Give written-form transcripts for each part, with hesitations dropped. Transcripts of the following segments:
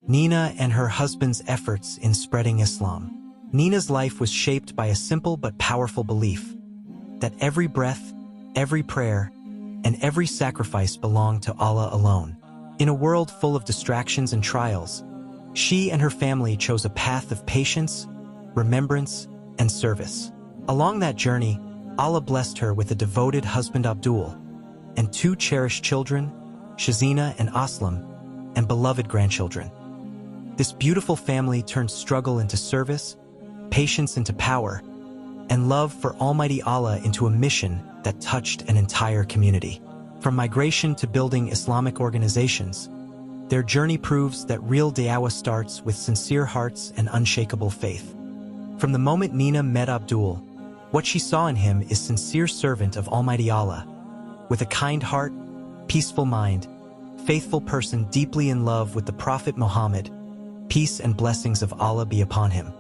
Neenah and her husband's efforts in spreading Islam. Neenah's life was shaped by a simple but powerful belief that every breath, every prayer, and every sacrifice belonged to Allah alone. In a world full of distractions and trials, she and her family chose a path of patience, remembrance, and service. Along that journey, Allah blessed her with a devoted husband Abdul, and two cherished children, Shazina and Aslam, and beloved grandchildren. This beautiful family turned struggle into service, patience into power, and love for Almighty Allah into a mission that touched an entire community. From migration to building Islamic organizations, their journey proves that real da'wah starts with sincere hearts and unshakable faith. From the moment Neenah met Abdul, what she saw in him is sincere servant of Almighty Allah, with a kind heart, peaceful mind, faithful person deeply in love with the Prophet Muhammad, peace and blessings of Allah be upon him.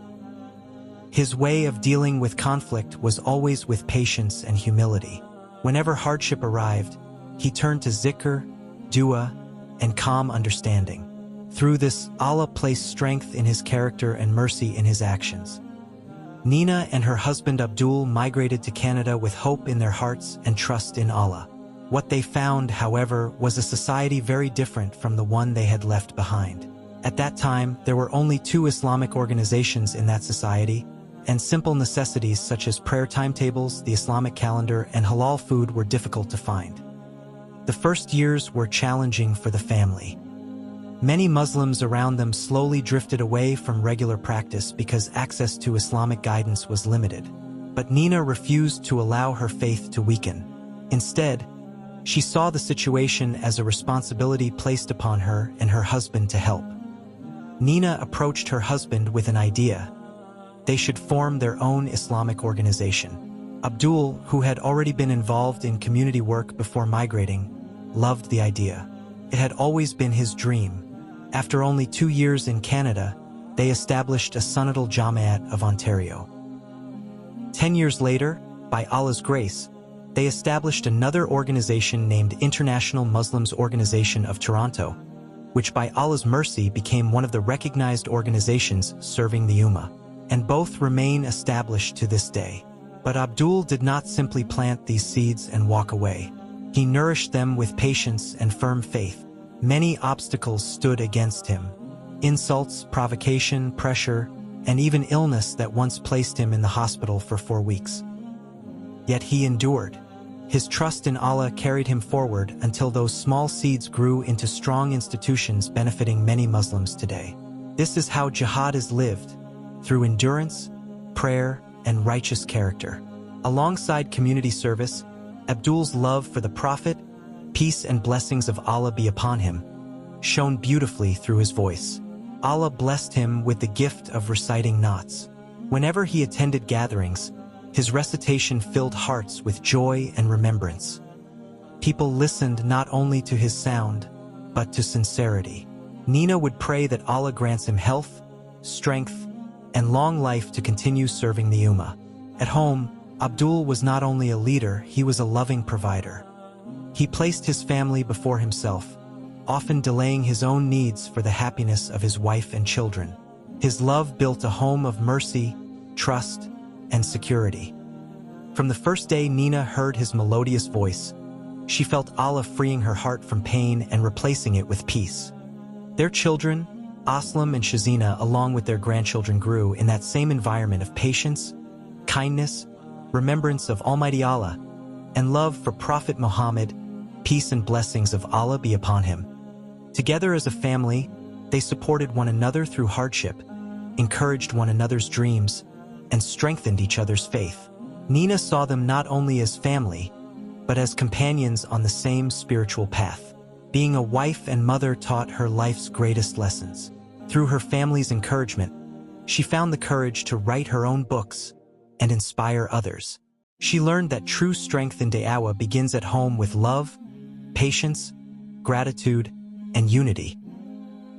His way of dealing with conflict was always with patience and humility. Whenever hardship arrived, he turned to zikr, dua, and calm understanding. Through this, Allah placed strength in his character and mercy in his actions. Neenah and her husband Abdul migrated to Canada with hope in their hearts and trust in Allah. What they found, however, was a society very different from the one they had left behind. At that time, there were only 2 Islamic organizations in that society, and simple necessities such as prayer timetables, the Islamic calendar, and halal food were difficult to find. The first years were challenging for the family. Many Muslims around them slowly drifted away from regular practice because access to Islamic guidance was limited. But Neenah refused to allow her faith to weaken. Instead, she saw the situation as a responsibility placed upon her and her husband to help. Neenah approached her husband with an idea. They should form their own Islamic organization. Abdul, who had already been involved in community work before migrating, loved the idea. It had always been his dream. After only 2 years in Canada, they established a Sunnatul Jamaat of Ontario. 10 years later, by Allah's grace, they established another organization named International Muslims Organization of Toronto, which by Allah's mercy became one of the recognized organizations serving the Ummah, and both remain established to this day. But Abdul did not simply plant these seeds and walk away. He nourished them with patience and firm faith. Many obstacles stood against him. Insults, provocation, pressure, and even illness that once placed him in the hospital for 4 weeks. Yet he endured. His trust in Allah carried him forward until those small seeds grew into strong institutions benefiting many Muslims today. This is how jihad is lived, through endurance, prayer, and righteous character. Alongside community service, Abdul's love for the Prophet, peace and blessings of Allah be upon him, shone beautifully through his voice. Allah blessed him with the gift of reciting naats. Whenever he attended gatherings, his recitation filled hearts with joy and remembrance. People listened not only to his sound, but to sincerity. Neenah would pray that Allah grants him health, strength, and long life to continue serving the Ummah. At home, Abdul was not only a leader, he was a loving provider. He placed his family before himself, often delaying his own needs for the happiness of his wife and children. His love built a home of mercy, trust, and security. From the first day Neenah heard his melodious voice, she felt Allah freeing her heart from pain and replacing it with peace. Their children, Aslam and Shazina, along with their grandchildren, grew in that same environment of patience, kindness, remembrance of Almighty Allah, and love for Prophet Muhammad, peace and blessings of Allah be upon him. Together as a family, they supported one another through hardship, encouraged one another's dreams, and strengthened each other's faith. Neenah saw them not only as family, but as companions on the same spiritual path. Being a wife and mother taught her life's greatest lessons. Through her family's encouragement, she found the courage to write her own books and inspire others. She learned that true strength in da'wah begins at home with love, patience, gratitude, and unity.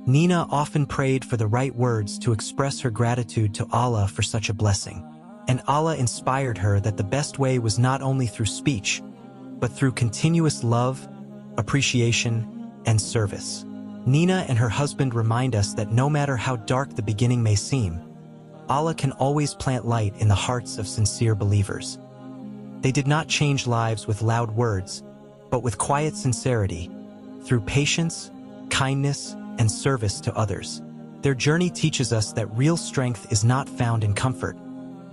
Neenah often prayed for the right words to express her gratitude to Allah for such a blessing. And Allah inspired her that the best way was not only through speech, but through continuous love, appreciation, and service. Neenah and her husband remind us that no matter how dark the beginning may seem, Allah can always plant light in the hearts of sincere believers. They did not change lives with loud words, but with quiet sincerity, through patience, kindness, and service to others. Their journey teaches us that real strength is not found in comfort,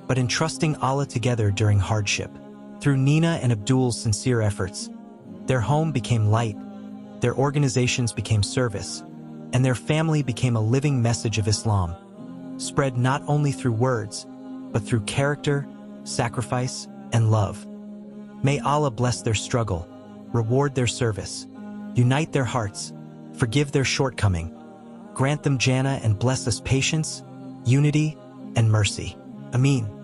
but in trusting Allah together during hardship. Through Neenah and Abdul's sincere efforts, their home became light, their organizations became service, and their family became a living message of Islam, spread not only through words, but through character, sacrifice, and love. May Allah bless their struggle, reward their service, unite their hearts, forgive their shortcoming, grant them Jannah and bless us patience, unity, and mercy. Ameen.